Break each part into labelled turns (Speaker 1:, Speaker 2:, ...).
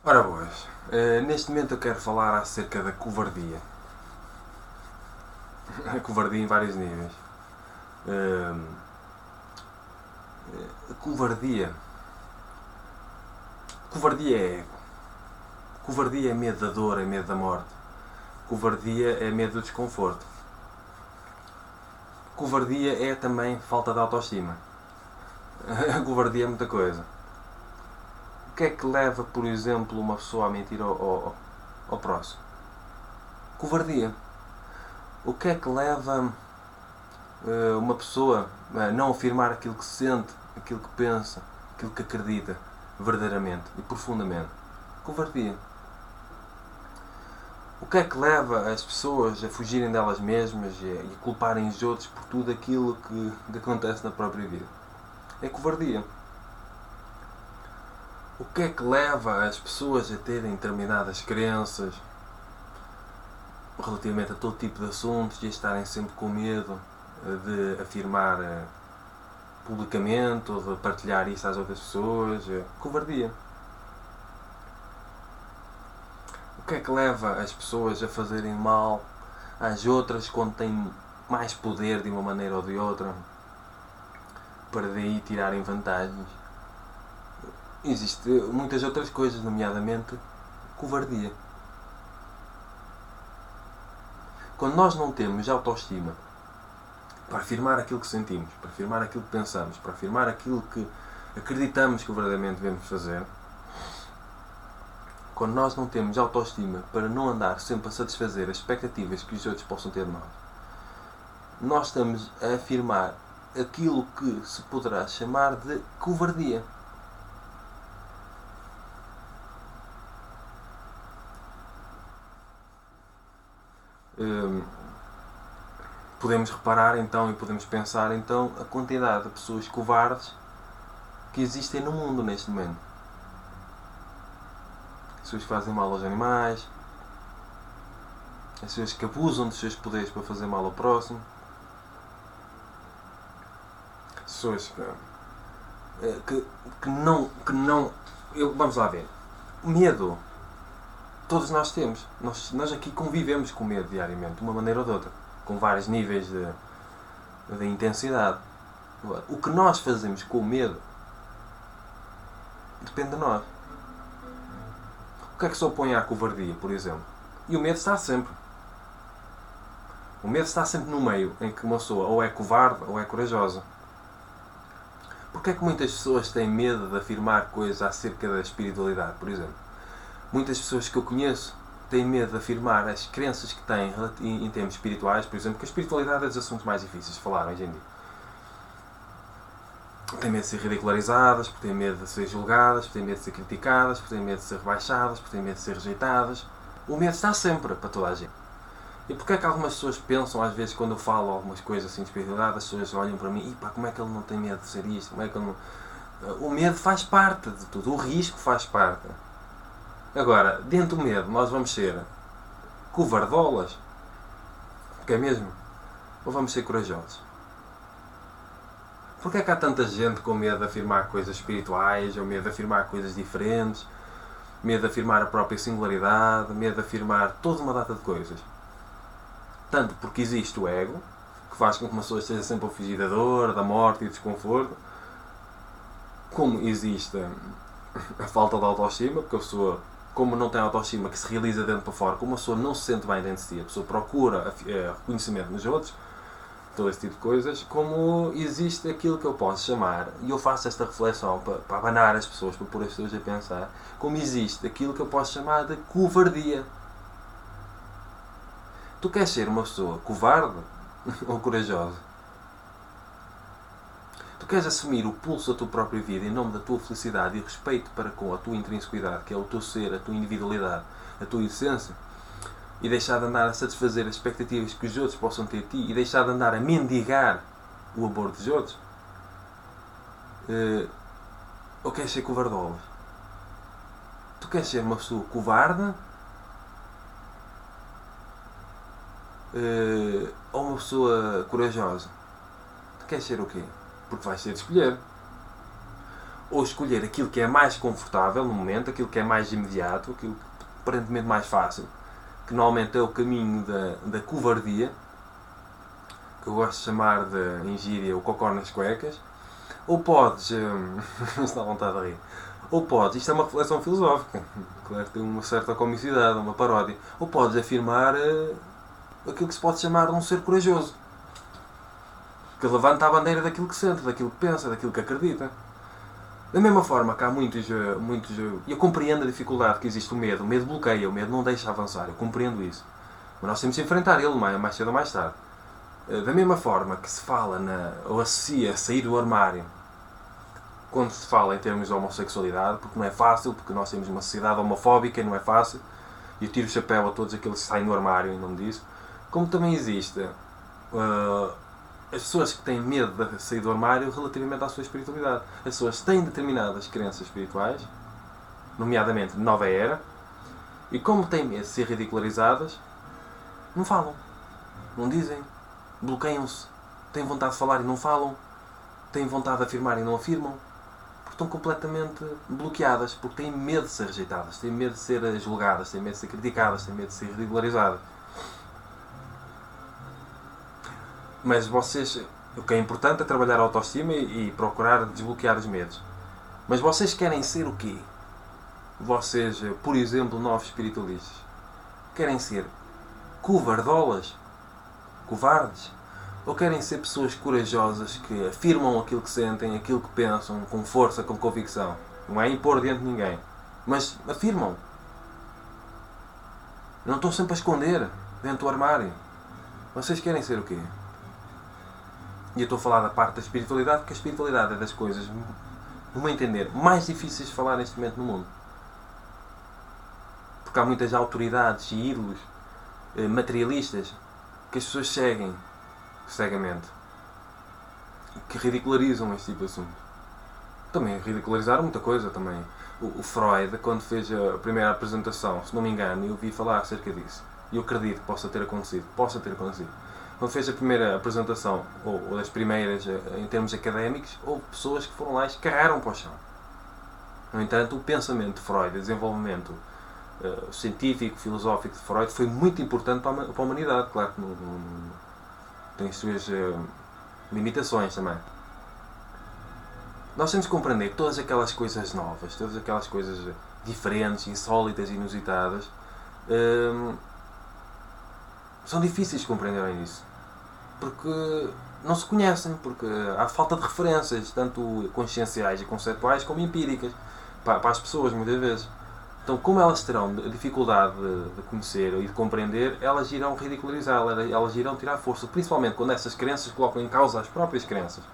Speaker 1: Ora boas, neste momento eu quero falar acerca da covardia. A covardia em vários níveis. A covardia. Covardia é ego. Covardia é medo da dor, é medo da morte. Covardia é medo do desconforto. Covardia é também falta de autoestima. A covardia é muita coisa. O que é que leva, por exemplo, uma pessoa a mentir ao próximo? Covardia. O que é que leva uma pessoa a não afirmar aquilo que sente, aquilo que pensa, aquilo que acredita verdadeiramente e profundamente? Covardia. O que é que leva as pessoas a fugirem delas mesmas e a culparem os outros por tudo aquilo que acontece na própria vida? É covardia. O que é que leva as pessoas a terem determinadas crenças relativamente a todo tipo de assuntos e a estarem sempre com medo de afirmar publicamente ou de partilhar isso às outras pessoas? Covardia. O que é que leva as pessoas a fazerem mal às outras quando têm mais poder de uma maneira ou de outra para daí tirarem vantagens? Existem muitas outras coisas, nomeadamente covardia. Quando nós não temos autoestima para afirmar aquilo que sentimos, para afirmar aquilo que pensamos, para afirmar aquilo que acreditamos que verdadeiramente devemos fazer, quando nós não temos autoestima para não andar sempre a satisfazer as expectativas que os outros possam ter de nós estamos a afirmar aquilo que se poderá chamar de covardia. Podemos reparar então e podemos pensar então a quantidade de pessoas covardes que existem no mundo neste momento. As pessoas que fazem mal aos animais, as pessoas que abusam dos seus poderes para fazer mal ao próximo, as pessoas que não. Vamos lá ver. Medo. Todos nós temos. Nós aqui convivemos com medo diariamente, de uma maneira ou de outra, com vários níveis de intensidade. O que nós fazemos com o medo depende de nós. O que é que se opõe à covardia, por exemplo? E o medo está sempre. O medo está sempre no meio em que uma pessoa ou é covarde ou é corajosa. Porquê é que muitas pessoas têm medo de afirmar coisas acerca da espiritualidade, por exemplo? Muitas pessoas que eu conheço têm medo de afirmar as crenças que têm em termos espirituais, por exemplo, que a espiritualidade é dos assuntos mais difíceis de falar hoje em dia. Têm medo de ser ridicularizadas, porque têm medo de ser julgadas, porque têm medo de ser criticadas, porque têm medo de ser rebaixadas, porque têm medo de ser rejeitadas. O medo está sempre para toda a gente. E porquê é que algumas pessoas pensam, às vezes, quando eu falo algumas coisas assim de espiritualidade, as pessoas olham para mim e pá, como é que ele não tem medo de ser isto? Como é que ele não... O medo faz parte de tudo, o risco faz parte. Agora, dentro do medo, nós vamos ser covardolas, porque é mesmo? Ou vamos ser corajosos? Porquê é que há tanta gente com medo de afirmar coisas espirituais, ou medo de afirmar coisas diferentes, medo de afirmar a própria singularidade, medo de afirmar toda uma data de coisas? Tanto porque existe o ego, que faz com que uma pessoa esteja sempre a fugir da dor, da morte e do desconforto, como existe a falta de autoestima, porque a pessoa, como não tem autoestima que se realiza dentro para fora, como a pessoa não se sente bem dentro de si, a pessoa procura reconhecimento nos outros, todo esse tipo de coisas, como existe aquilo que eu posso chamar, e eu faço esta reflexão para abanar as pessoas, para pôr as pessoas a pensar, como existe aquilo que eu posso chamar de covardia. Tu queres ser uma pessoa covarde ou corajosa? Tu queres assumir o pulso da tua própria vida em nome da tua felicidade e respeito para com a tua intrinsequidade, que é o teu ser, a tua individualidade, a tua essência, e deixar de andar a satisfazer as expectativas que os outros possam ter de ti e deixar de andar a mendigar o amor dos outros? Ou queres ser covardolas? Tu queres ser uma pessoa covarde ou uma pessoa corajosa? Tu queres ser o quê? Porque vais ter de escolher. ou escolher aquilo que é mais confortável no momento, aquilo que é mais imediato, aquilo que é aparentemente mais fácil, que normalmente é o caminho da covardia, que eu gosto de chamar de, em gíria, o cocó nas cuecas, ou podes, isto dá vontade de rir, ou podes, isto é uma reflexão filosófica, claro que tem uma certa comicidade, uma paródia, ou podes afirmar aquilo que se pode chamar de um ser corajoso, que levanta a bandeira daquilo que sente, daquilo que pensa, daquilo que acredita. Da mesma forma que há muitos, eu compreendo a dificuldade que existe o medo bloqueia, o medo não deixa avançar, eu compreendo isso. Mas nós temos de enfrentar ele mais cedo ou mais tarde. Da mesma forma que se fala, ou associa sair do armário, quando se fala em termos de homossexualidade, porque não é fácil, porque nós temos uma sociedade homofóbica e não é fácil, e eu tiro o chapéu a todos aqueles que saem do armário em nome disso, como também existe as pessoas que têm medo de sair do armário relativamente à sua espiritualidade. As pessoas têm determinadas crenças espirituais, nomeadamente nova era, e como têm medo de ser ridicularizadas, não falam, não dizem, bloqueiam-se, têm vontade de falar e não falam, têm vontade de afirmar e não afirmam, porque estão completamente bloqueadas, porque têm medo de ser rejeitadas, têm medo de ser julgadas, têm medo de ser criticadas, têm medo de ser ridicularizadas. Mas vocês, o que é importante é trabalhar a autoestima e procurar desbloquear os medos. Mas vocês querem ser o quê? Vocês, por exemplo, novos espiritualistas, querem ser covardolas? Covardes? Ou querem ser pessoas corajosas que afirmam aquilo que sentem, aquilo que pensam, com força, com convicção? Não é impor diante de ninguém, mas afirmam. Não estão sempre a esconder dentro do armário. Vocês querem ser o quê? E eu estou a falar da parte da espiritualidade, porque a espiritualidade é das coisas, no meu entender, mais difíceis de falar neste momento no mundo. Porque há muitas autoridades e ídolos materialistas que as pessoas seguem cegamente, que ridicularizam este tipo de assunto. Também ridicularizaram muita coisa também. O Freud, quando fez a primeira apresentação, se não me engano, eu ouvi falar acerca disso. E eu acredito que possa ter acontecido. Quando fez a primeira apresentação, ou das primeiras em termos académicos, houve pessoas que foram lá e escarraram para o chão. No entanto, o pensamento de Freud, o desenvolvimento científico, filosófico de Freud, foi muito importante para a humanidade. Claro que tem as suas limitações também. Nós temos que compreender que todas aquelas coisas novas, todas aquelas coisas diferentes, insólitas, inusitadas, são difíceis de compreenderem isso. Porque não se conhecem, porque há falta de referências, tanto conscienciais e conceptuais como empíricas, para as pessoas, muitas vezes. Então, como elas terão dificuldade de conhecer e de compreender, elas irão ridicularizar, elas irão tirar força, principalmente quando essas crenças colocam em causa as próprias crenças.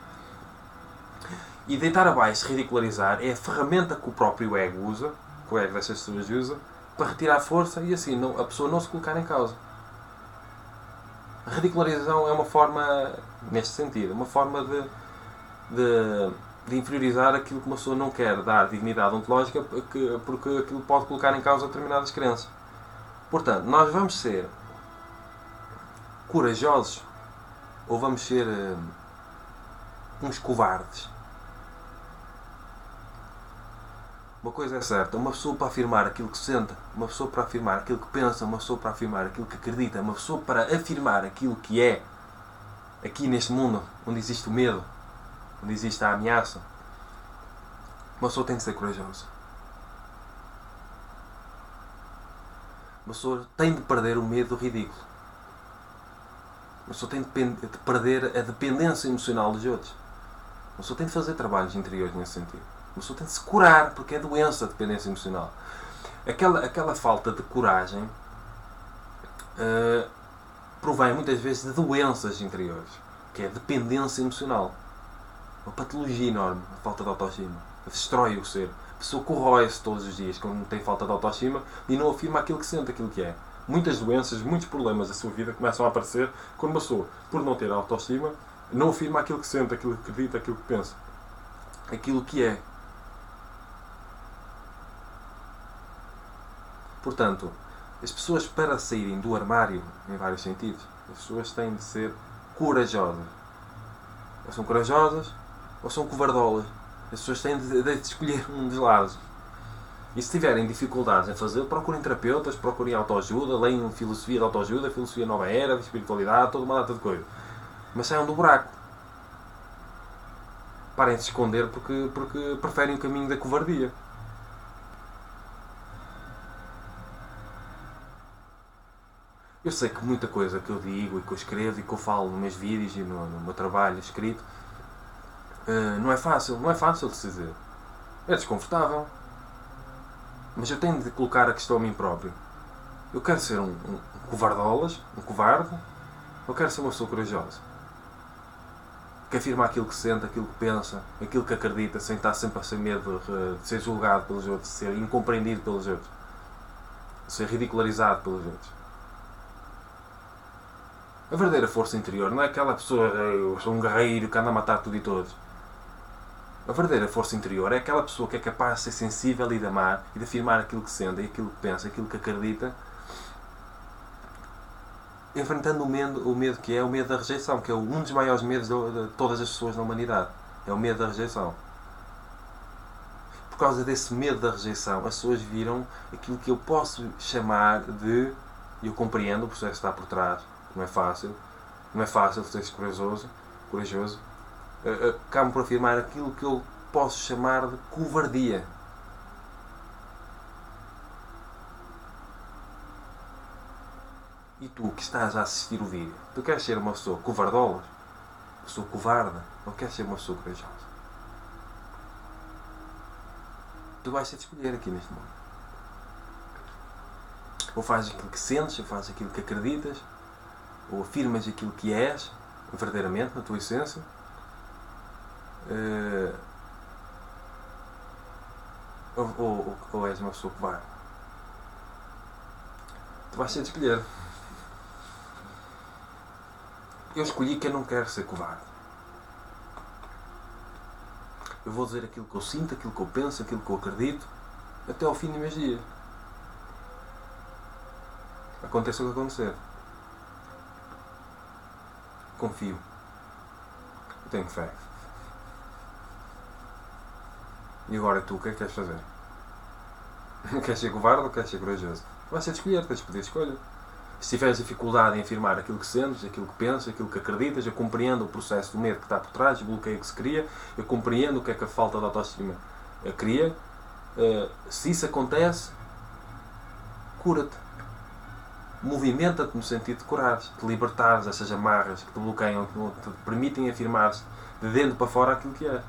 Speaker 1: E deitar abaixo, ridicularizar, é a ferramenta que o próprio ego usa, que o ego dessas pessoas usa, para retirar força e assim a pessoa não se colocar em causa. A ridicularização é uma forma, neste sentido, uma forma de inferiorizar aquilo que uma pessoa não quer dar dignidade ontológica porque aquilo pode colocar em causa determinadas crenças. Portanto, nós vamos ser corajosos ou vamos ser uns covardes? Uma coisa é certa, uma pessoa para afirmar aquilo que sente, uma pessoa para afirmar aquilo que pensa, uma pessoa para afirmar aquilo que acredita, uma pessoa para afirmar aquilo que é aqui neste mundo, onde existe o medo, onde existe a ameaça, uma pessoa tem de ser corajosa. Uma pessoa tem de perder o medo do ridículo. Uma pessoa tem de perder a dependência emocional dos outros. Uma pessoa tem de fazer trabalhos interiores nesse sentido. Uma pessoa tem de se curar, porque é doença a dependência emocional. Aquela falta de coragem provém muitas vezes de doenças interiores, que é a dependência emocional. Uma patologia enorme, a falta de autoestima. Destrói o ser. A pessoa corrói-se todos os dias quando tem falta de autoestima e não afirma aquilo que sente, aquilo que é. Muitas doenças, muitos problemas da sua vida começam a aparecer quando uma pessoa, por não ter autoestima, não afirma aquilo que sente, aquilo que acredita, aquilo que pensa. Aquilo que é. Portanto, as pessoas, para saírem do armário, em vários sentidos, as pessoas têm de ser corajosas. Ou são corajosas, ou são covardolas. As pessoas têm de escolher um dos lados. E se tiverem dificuldades em fazer, procurem terapeutas, procurem autoajuda, leiam filosofia de autoajuda, filosofia nova era, de espiritualidade, toda uma data de coisa. Mas saiam do buraco. Parem de se esconder porque preferem o caminho da covardia. Eu sei que muita coisa que eu digo e que eu escrevo e que eu falo nos meus vídeos e no meu trabalho escrito não é fácil de se dizer. É desconfortável. Mas eu tenho de colocar a questão a mim próprio. Eu quero ser um covardolas, um covarde, ou quero ser uma pessoa corajosa? Que afirma aquilo que sente, aquilo que pensa, aquilo que acredita, sem estar sempre a ser medo de ser julgado pelos outros, de ser incompreendido pelos outros, de ser ridicularizado pelos outros. A verdadeira força interior não é aquela pessoa, eu sou um guerreiro que anda a matar tudo e todos. A verdadeira força interior é aquela pessoa que é capaz de ser sensível e de amar e de afirmar aquilo que sente, aquilo que pensa, aquilo que acredita, enfrentando o medo que é o medo da rejeição, que é um dos maiores medos de todas as pessoas na humanidade. É o medo da rejeição. Por causa desse medo da rejeição, as pessoas viram aquilo que eu posso chamar de... Eu compreendo o processo que está por trás. Não é fácil ser corajoso. Acabo por afirmar aquilo que eu posso chamar de covardia. E tu que estás a assistir o vídeo, tu queres ser uma pessoa covardola? Uma pessoa covarde? Ou queres ser uma pessoa corajosa? Tu vais ter de escolher aqui neste mundo. Ou fazes aquilo que sentes, ou fazes aquilo que acreditas, ou afirmas aquilo que és, verdadeiramente, na tua essência, ou és uma pessoa covarde. Tu vais ter de escolher. Eu escolhi que eu não quero ser covarde. Eu vou dizer aquilo que eu sinto, aquilo que eu penso, aquilo que eu acredito, até ao fim dos meus dias. Aconteça o que acontecer. Confio. Eu tenho fé. E agora tu, o que é que queres fazer? Queres ser covarde ou queres ser corajoso? Vai ser de escolher, tens de poder escolher. Se tiveres dificuldade em afirmar aquilo que sentes, aquilo que pensas, aquilo que acreditas, eu compreendo o processo do medo que está por trás, o bloqueio que se cria, eu compreendo o que é que a falta de autoestima cria. Se isso acontece, cura-te. Movimenta-te no sentido de curares, de libertares essas amarras que te bloqueiam, que te permitem afirmar-se de dentro para fora aquilo que é.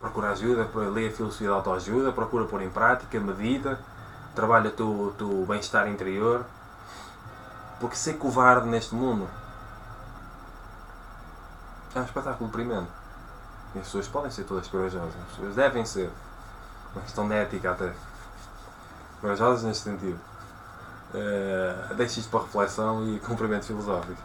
Speaker 1: Procura ajuda, lê a filosofia da autoajuda, procura pôr em prática, medita, trabalha o teu bem-estar interior. Porque ser covarde neste mundo é um espetáculo deprimente. E as pessoas podem ser todas corajosas, as pessoas devem ser. Uma questão de ética até. Corajosas neste sentido. Deixo isto para reflexão e cumprimento filosófico.